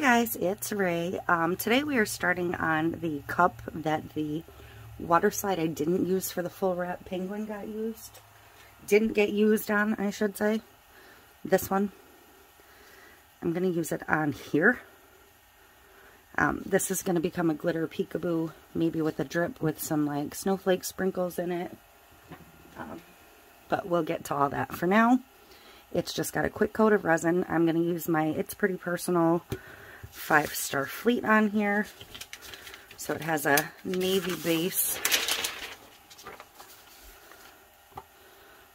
guys, it's Rae. Today we are starting on the cup that the Waterslide I didn't use for the full wrap penguin didn't get used on, I should say. This one. I'm going to use it on here. This is going to become a glitter peekaboo, maybe with a drip with some like snowflake sprinkles in it. But we'll get to all that. For now, it's just got a quick coat of resin. I'm going to use my It's Pretty Personal 5-star fleet on here. So it has a navy base.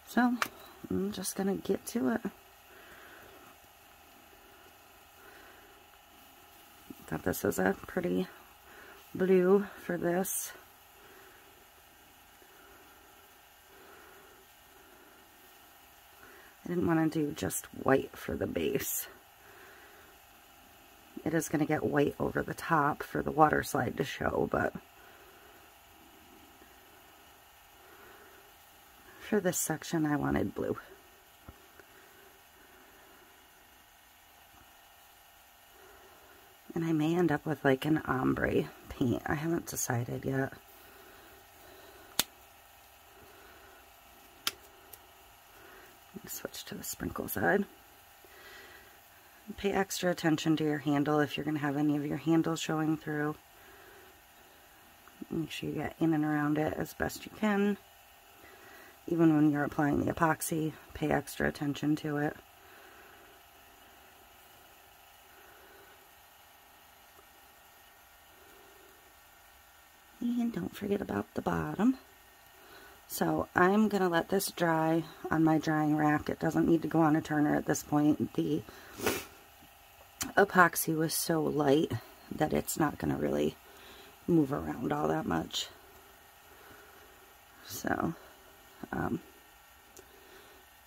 So I'm just going to get to it. Thought this was a pretty blue for this. I didn't want to do just white for the base. It is going to get white over the top for the Waterslide to show, but for this section I wanted blue. And I may end up with like an ombre paint. I haven't decided yet. Switch to the sprinkle side. Pay extra attention to your handle if you're going to have any of your handles showing through. Make sure you get in and around it as best you can. Even when you're applying the epoxy, pay extra attention to it. And don't forget about the bottom. So I'm going to let this dry on my drying rack. It doesn't need to go on a turner at this point. The epoxy was so light that it's not going to really move around all that much. So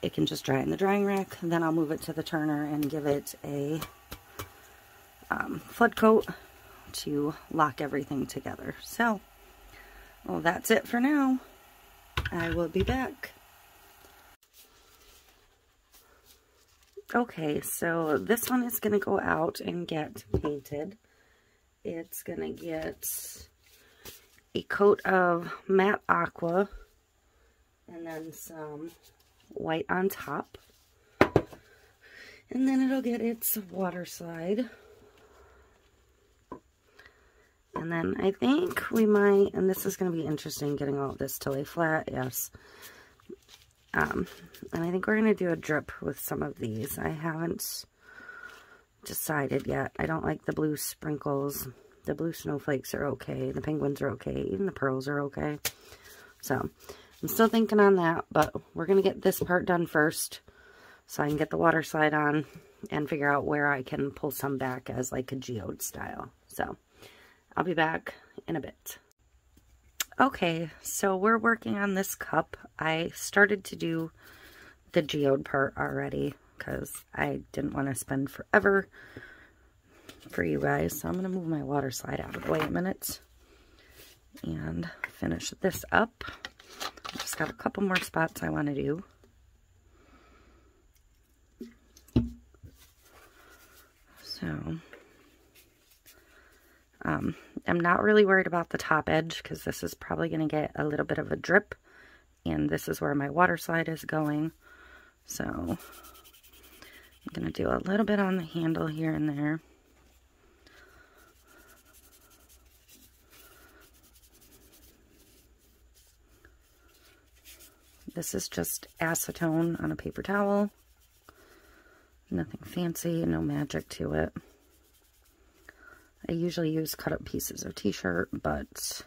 it can just dry in the drying rack. Then I'll move it to the turner and give it a flood coat to lock everything together. So, well, that's it for now. I will be back. Okay, so this one is going to go out and get painted. It's going to get a coat of matte aqua and then some white on top. And then it'll get its Waterslide. And then I think we might, and this is going to be interesting, getting all of this to lay flat, yes. And I think we're going to do a drip with some of these. I haven't decided yet. I don't like the blue sprinkles. The blue snowflakes are okay. The penguins are okay. Even the pearls are okay. So, I'm still thinking on that, but we're going to get this part done first so I can get the Waterslide on and figure out where I can pull some back as like a geode style. So, I'll be back in a bit. Okay, so we're working on this cup. I started to do the geode part already because I didn't want to spend forever for you guys. So I'm going to move my Waterslide out of the way a minute and finish this up. I just got a couple more spots I want to do. So I'm not really worried about the top edge because this is probably going to get a little bit of a drip, and this is where my Waterslide is going. So I'm going to do a little bit on the handle here and there. This is just acetone on a paper towel. Nothing fancy, no magic to it. I usually use cut up pieces of t-shirt, but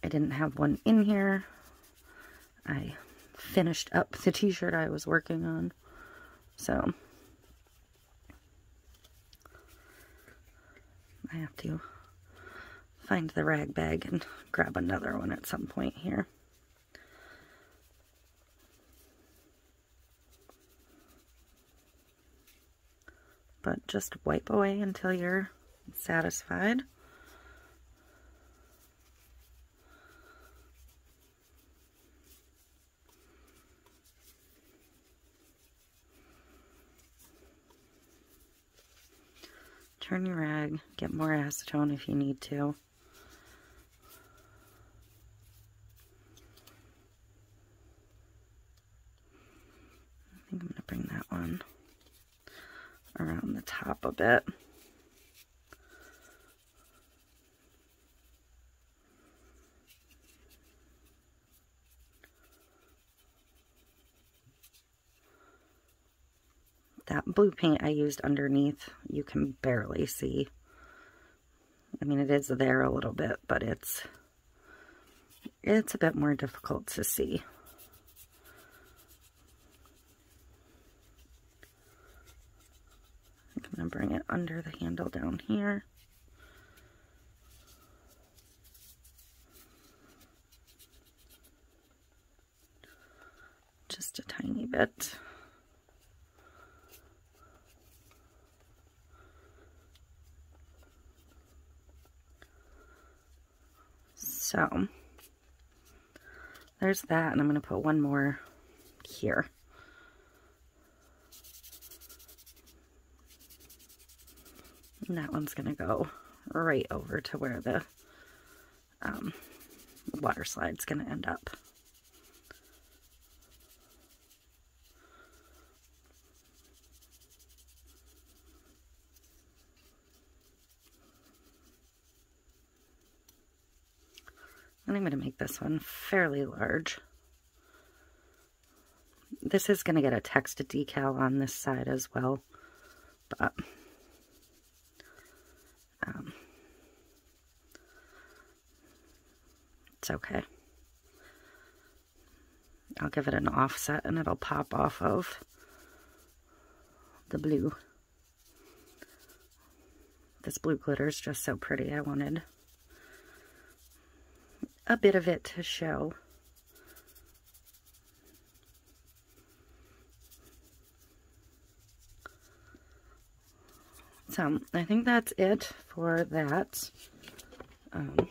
I didn't have one in here. I finished up the t-shirt I was working on. So I have to find the rag bag and grab another one at some point here. But just wipe away until you're satisfied. turn your rag, get more acetone if you need to. I think I'm going to bring that one around the top a bit. That blue paint I used underneath, you can barely see. I mean, it is there a little bit, but it's a bit more difficult to see. I'm going to bring it under the handle down here. Just a tiny bit. So, there's that, and I'm going to put one more here. And that one's going to go right over to where the water slide's going to end up. And I'm going to make this one fairly large. This is going to get a text decal on this side as well, but it's okay. I'll give it an offset and it'll pop off of the blue. This blue glitter is just so pretty. I wanted a bit of it to show. So I think that's it for that. I'm gonna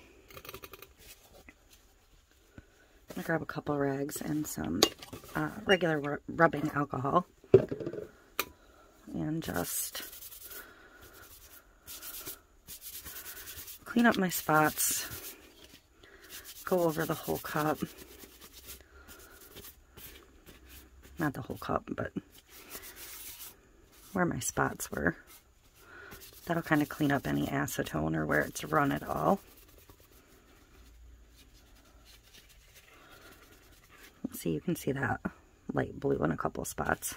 grab a couple rags and some regular rubbing alcohol and just clean up my spots. Go over the whole cup. Not the whole cup, but where my spots were. That'll kind of clean up any acetone or where it's run at all. See, you can see that light blue in a couple spots.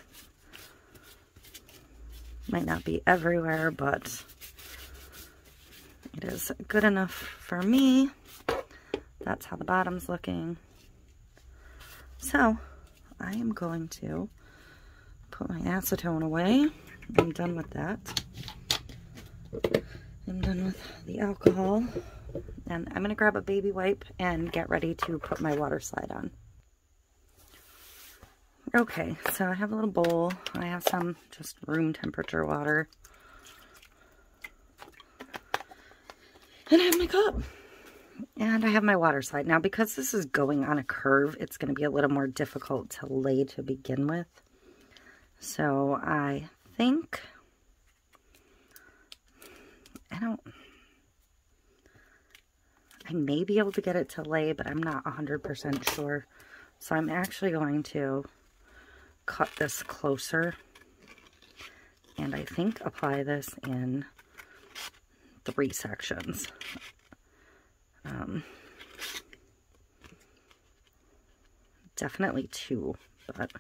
Might not be everywhere, but it is good enough for me. That's how the bottom's looking. So, I am going to put my acetone away. I'm done with that. I'm done with the alcohol. And I'm going to grab a baby wipe and get ready to put my water slide on. Okay, so I have a little bowl. I have some just room temperature water. And I have my cup. And I have my water slide. Now, because this is going on a curve, it's going to be a little more difficult to lay to begin with. So I think, I may be able to get it to lay, but I'm not 100% sure. So I'm actually going to cut this closer and I think apply this in 3 sections. Definitely 2, but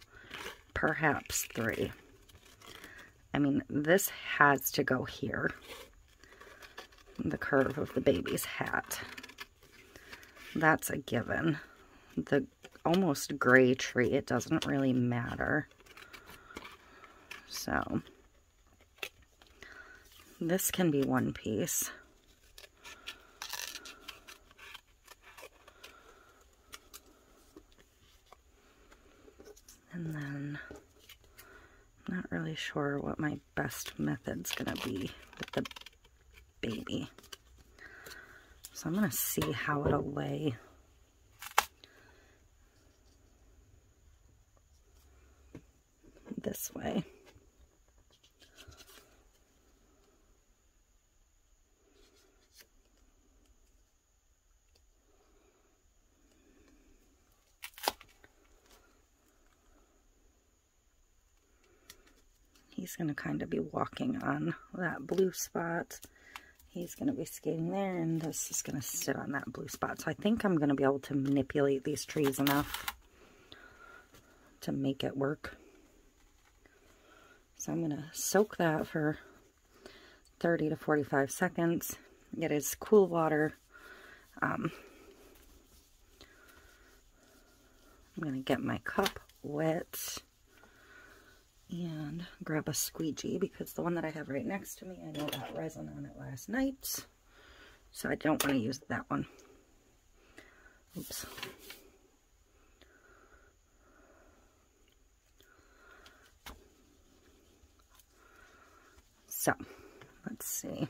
perhaps 3. I mean, this has to go here. The curve of the baby's hat. That's a given. The almost gray tree, it doesn't really matter. So, this can be one piece. And then, I'm not really sure what my best method's gonna be with the baby. So I'm gonna see how it'll lay. This way. he's going to kind of be walking on that blue spot. He's going to be skating there, and this is going to sit on that blue spot. So I think I'm going to be able to manipulate these trees enough to make it work. So I'm going to soak that for 30 to 45 seconds. It is cool water. I'm going to get my cup wet and grab a squeegee, because the one that I have right next to me, I know got resin on it last night, so I don't want to use that one. Oops. So, let's see.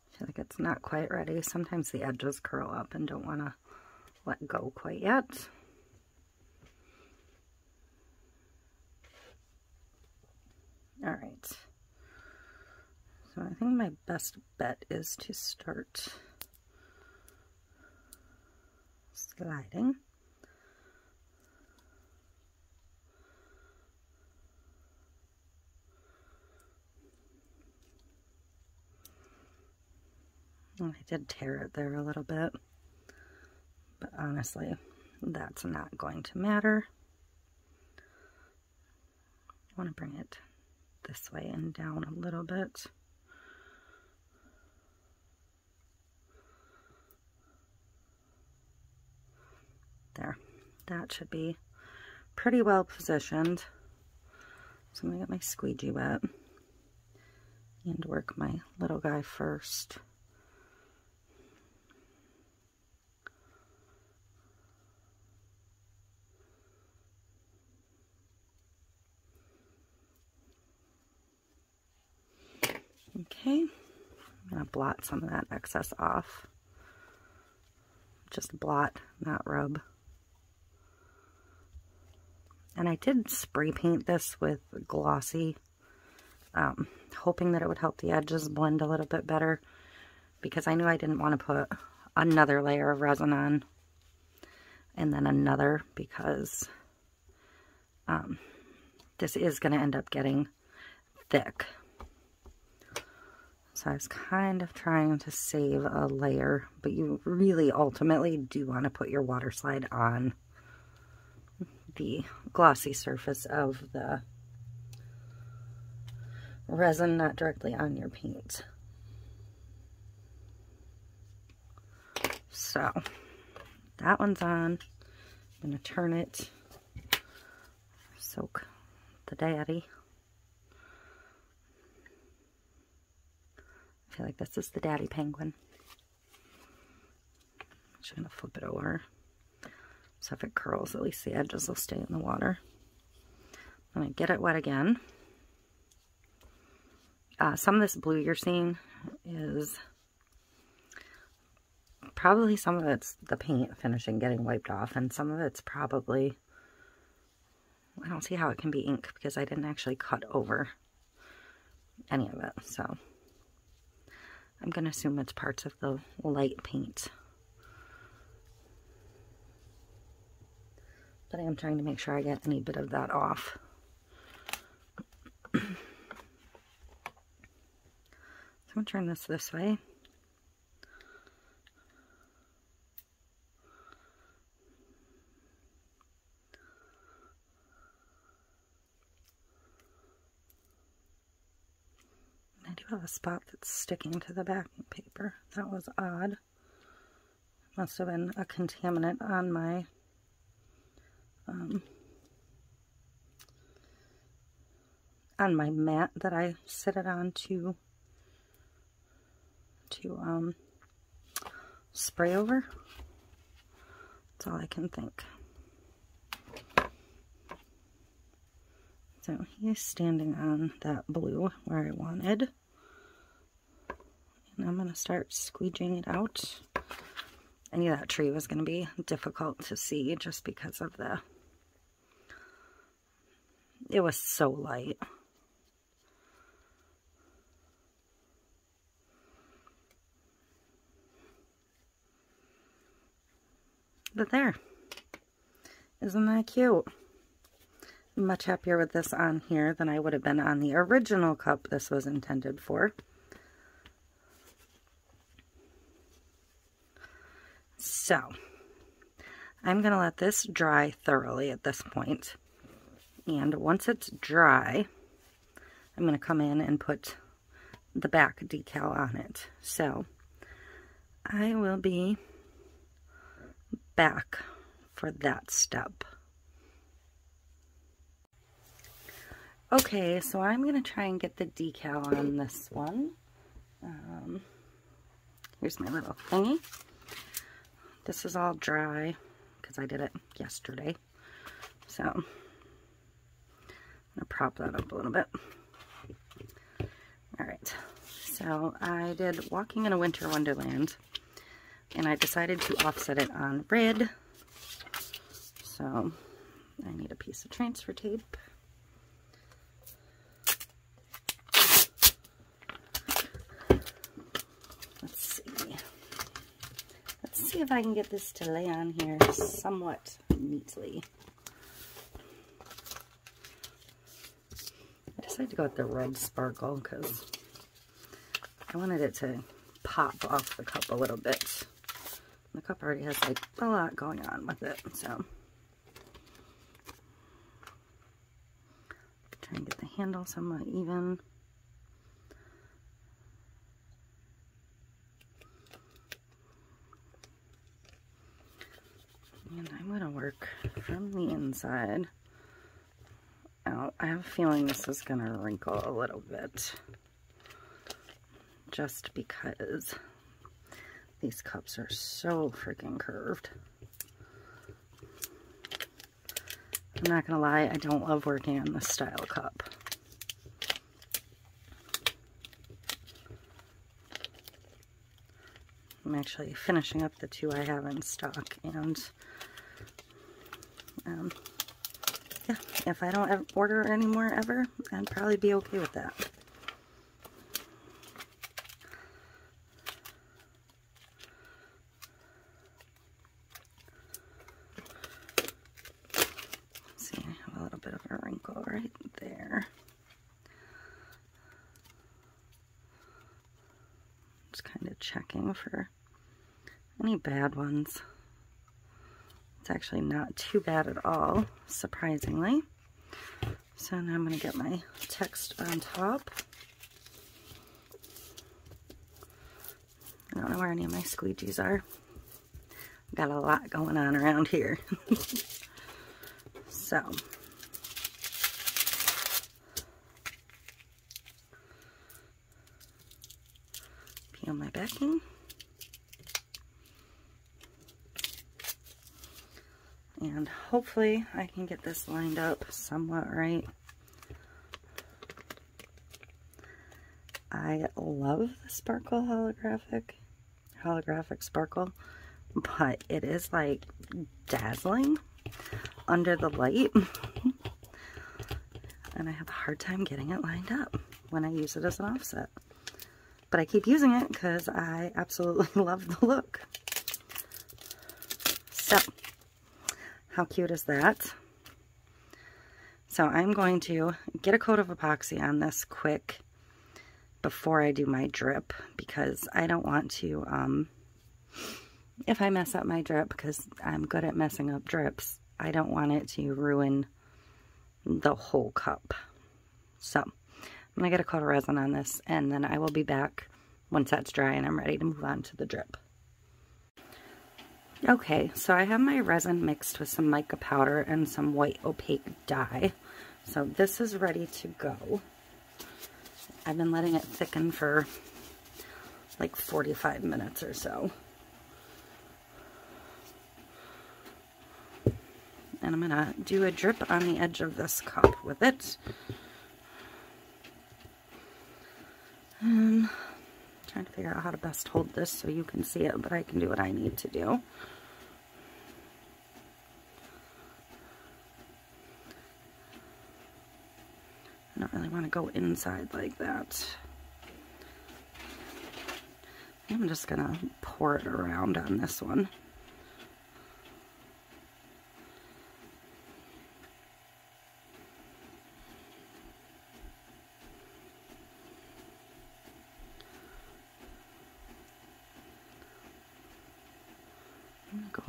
I feel like it's not quite ready. Sometimes the edges curl up and don't want to let go quite yet. All right. So I think my best bet is to start sliding. I did tear it there a little bit, but honestly, that's not going to matter. I want to bring it this way and down a little bit. There, that should be pretty well positioned. So I'm going to get my squeegee wet and work my little guy first. Okay, I'm going to blot some of that excess off. Just blot, not rub. And I did spray paint this with glossy, hoping that it would help the edges blend a little bit better, because I knew I didn't want to put another layer of resin on and then another, because this is going to end up getting thick. So I was kind of trying to save a layer, but you really ultimately do want to put your water slide on the glossy surface of the resin, not directly on your paint. So that one's on. I'm going to turn it, soak the daddy. I feel like this is the daddy penguin. I'm just going to flip it over. So if it curls, at least the edges will stay in the water. I'm going to get it wet again. Some of this blue you're seeing is probably, some of it's the paint finishing getting wiped off, and some of it's probably, I don't see how it can be ink because I didn't actually cut over any of it. So I'm going to assume it's parts of the light paint. But I am trying to make sure I get any bit of that off. So I'm going to turn this way. I do have a spot that's sticking to the backing paper. That was odd. Must have been a contaminant on my mat that I sit it on to spray over. That's all I can think. So he's standing on that blue where I wanted. And I'm going to start squeegeeing it out. I knew that tree was going to be difficult to see just because of it was so light. But there. Isn't that cute? I'm much happier with this on here than I would have been on the original cup this was intended for. So, I'm going to let this dry thoroughly at this point. And once it's dry, I'm going to come in and put the back decal on it. So, I will be back for that step. Okay, so I'm going to try and get the decal on this one. Here's my little thingy. This is all dry because I did it yesterday. So, I'm going to prop that up a little bit. Alright, so I did Walking in a Winter Wonderland, and I decided to offset it on red. So, I need a piece of transfer tape. Let's see if I can get this to lay on here somewhat neatly. I decided to go with the red sparkle because I wanted it to pop off the cup a little bit. The cup already has like a lot going on with it, so try and get the handle somewhat even. And I'm going to work from the inside out. I have a feeling this is going to wrinkle a little bit, just because these cups are so freaking curved. I'm not going to lie, I don't love working on this style cup. I'm actually finishing up the two I have in stock, and yeah, if I don't order anymore ever, I'd probably be okay with that. See, I have a little bit of a wrinkle right there. Just kind of checking for any bad ones. It's actually not too bad at all, surprisingly. So now I'm going to get my text on top. I don't know where any of my squeegees are. Got a lot going on around here. So, peel my backing. And hopefully I can get this lined up somewhat right. I love the sparkle holographic sparkle, but it is like dazzling under the light. And I have a hard time getting it lined up when I use it as an offset. But I keep using it because I absolutely love the look. So, how cute is that? So I'm going to get a coat of epoxy on this quick before I do my drip, because I don't want to, if I mess up my drip, because I'm good at messing up drips, I don't want it to ruin the whole cup. So I'm going to get a coat of resin on this, and then I will be back once that's dry and I'm ready to move on to the drip. Okay, so I have my resin mixed with some mica powder and some white opaque dye. So this is ready to go. I've been letting it thicken for like 45 minutes or so. And I'm gonna do a drip on the edge of this cup with it. And trying to figure out how to best hold this so you can see it, but I can do what I need to do. I don't really want to go inside like that. I'm just gonna pour it around on this one.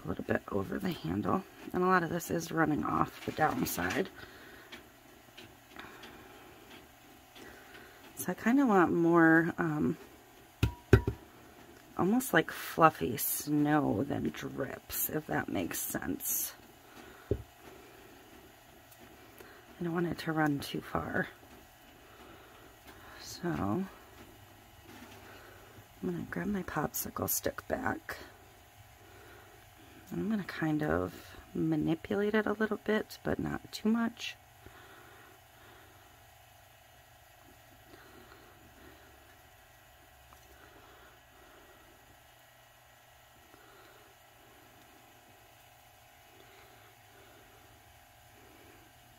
a little bit over the handle. And a lot of this is running off the downside. So I kind of want more, almost like fluffy snow than drips, if that makes sense. I don't want it to run too far. So I'm going to grab my popsicle stick back. And I'm going to kind of manipulate it a little bit, but not too much.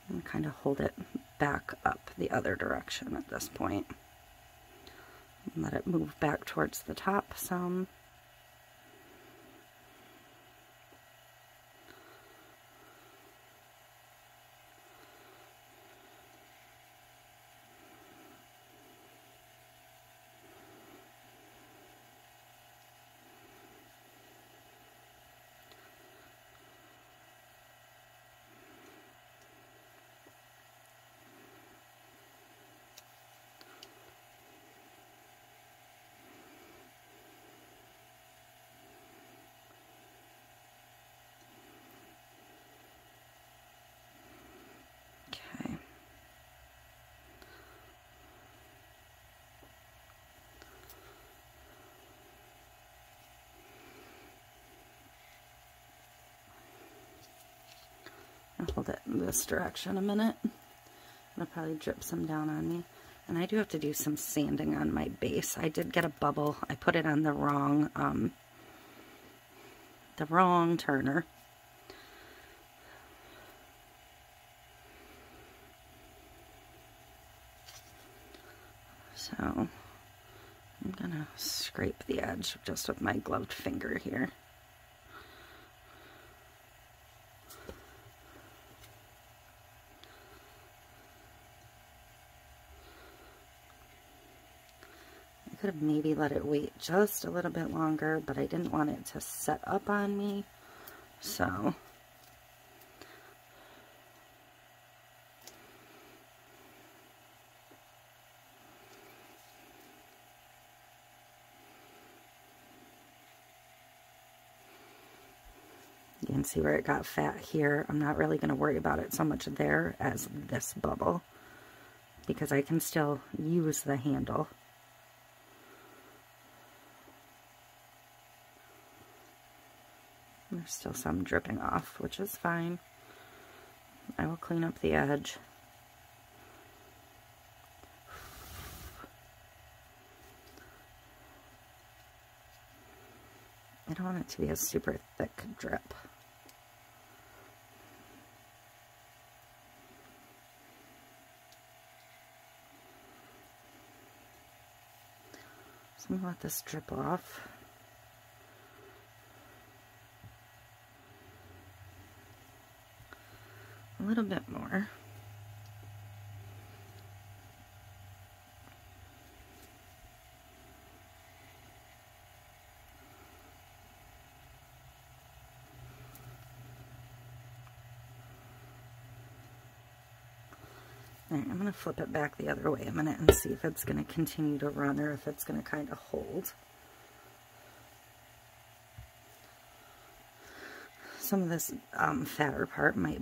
And kind of hold it back up the other direction at this point. And let it move back towards the top some. I'll hold it in this direction a minute. It'll probably drip some down on me. And I do have to do some sanding on my base. I did get a bubble. I put it on the wrong turner. So I'm gonna scrape the edge just with my gloved finger here. Could have maybe let it wait just a little bit longer, but I didn't want it to set up on me, so you can see where it got fat here. I'm not really going to worry about it so much there as this bubble, because I can still use the handle. There's still some dripping off, which is fine. I will clean up the edge. I don't want it to be a super thick drip. So I'm going to let this drip off. A little bit more. Alright, I'm going to flip it back the other way a minute and see if it's going to continue to run or if it's going to kind of hold. Some of this fatter part might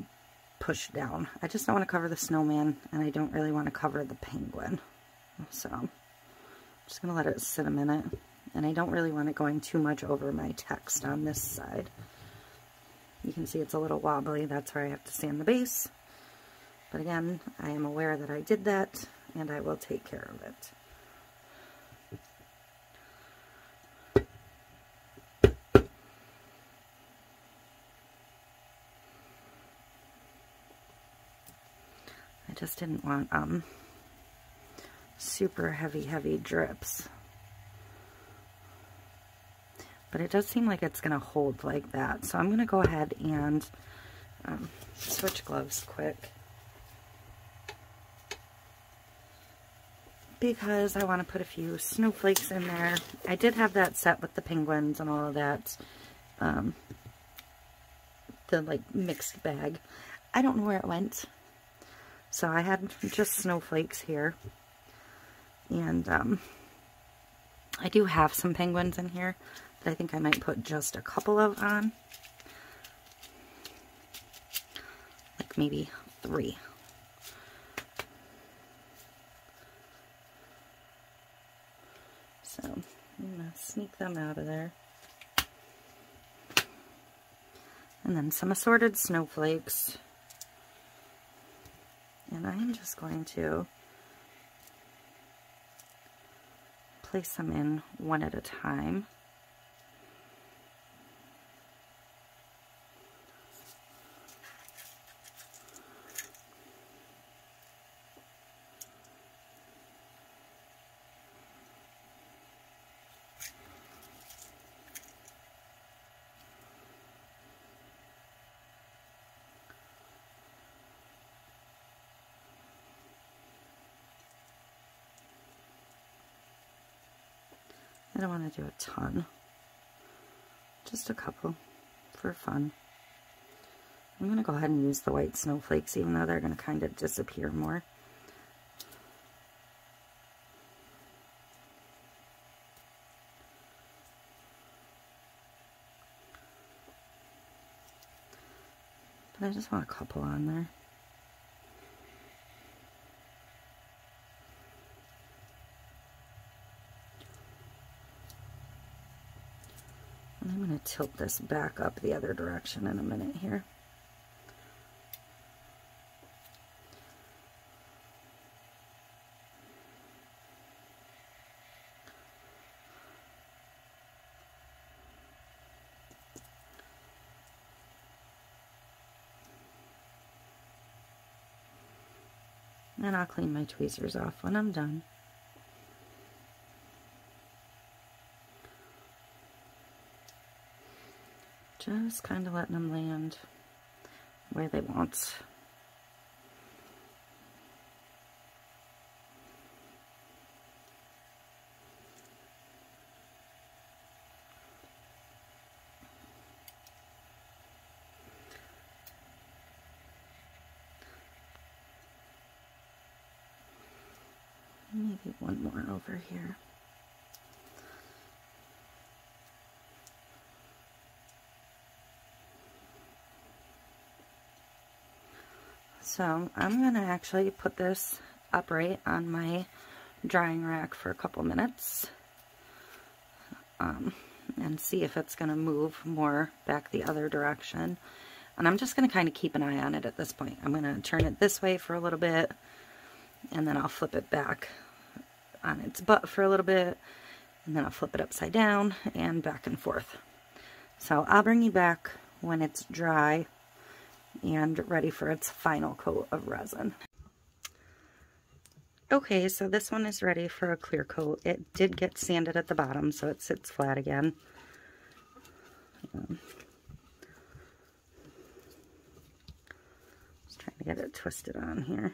push down. I just don't want to cover the snowman, and I don't really want to cover the penguin. So I'm just going to let it sit a minute, and I don't really want it going too much over my text on this side. You can see it's a little wobbly. That's where I have to sand the base. But again, I am aware that I did that, and I will take care of it. I just didn't want super heavy drips. But it does seem like it's going to hold like that. So I'm going to go ahead and switch gloves quick, because I want to put a few snowflakes in there. I did have that set with the penguins and all of that the like mixed bag. I don't know where it went. So I had just snowflakes here. And I do have some penguins in here that I think I might put just a couple of on. Like maybe 3. So I'm going to sneak them out of there. And then some assorted snowflakes. And I'm just going to place them in one at a time. I don't want to do a ton, just a couple for fun. I'm going to go ahead and use the white snowflakes, even though they're going to kind of disappear more. But I just want a couple on there. I'm going to tilt this back up the other direction in a minute here. And I'll clean my tweezers off when I'm done. Just kind of letting them land where they want. Maybe one more over here. So I'm going to actually put this upright on my drying rack for a couple minutes and see if it's going to move more back the other direction. And I'm just going to kind of keep an eye on it at this point. I'm going to turn it this way for a little bit, and then I'll flip it back on its butt for a little bit, and then I'll flip it upside down and back and forth. So I'll bring you back when it's dry and ready for its final coat of resin. Okay, so this one is ready for a clear coat. It did get sanded at the bottom, so it sits flat again. Just trying to get it twisted on here.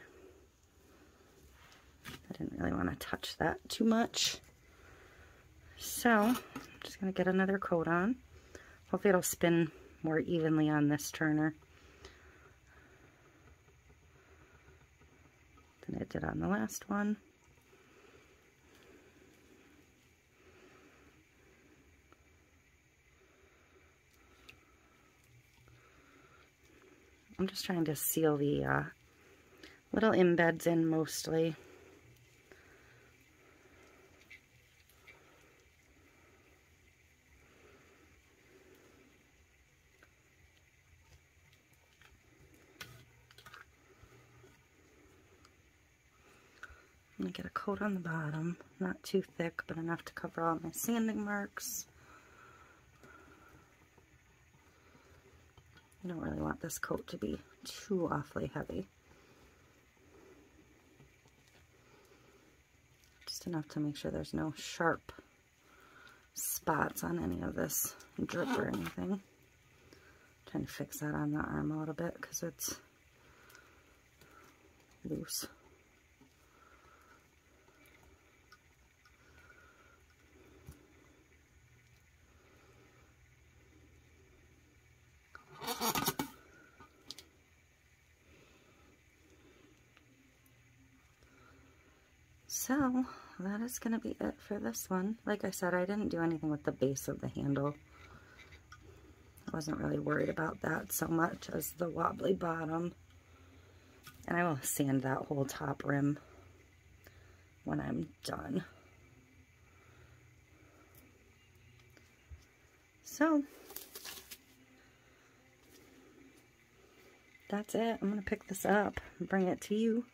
I didn't really want to touch that too much. So, I'm just going to get another coat on. Hopefully it'll spin more evenly on this turner than it did on the last one. I'm just trying to seal the little embeds in mostly. I'm going to get a coat on the bottom, not too thick, but enough to cover all my sanding marks. I don't really want this coat to be too awfully heavy. Just enough to make sure there's no sharp spots on any of this drip or anything. Trying to fix that on the arm a little bit because it's loose. So that is going to be it for this one. Like I said, I didn't do anything with the base of the handle. I wasn't really worried about that so much as the wobbly bottom. And I will sand that whole top rim when I'm done. So that's it. I'm going to pick this up and bring it to you.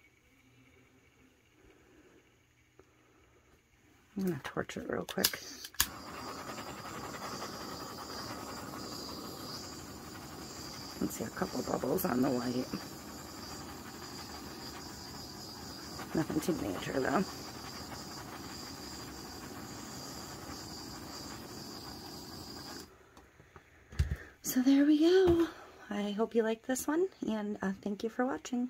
I'm going to torch it real quick. You can see a couple bubbles on the white. Nothing too major though. So there we go. I hope you liked this one, and thank you for watching.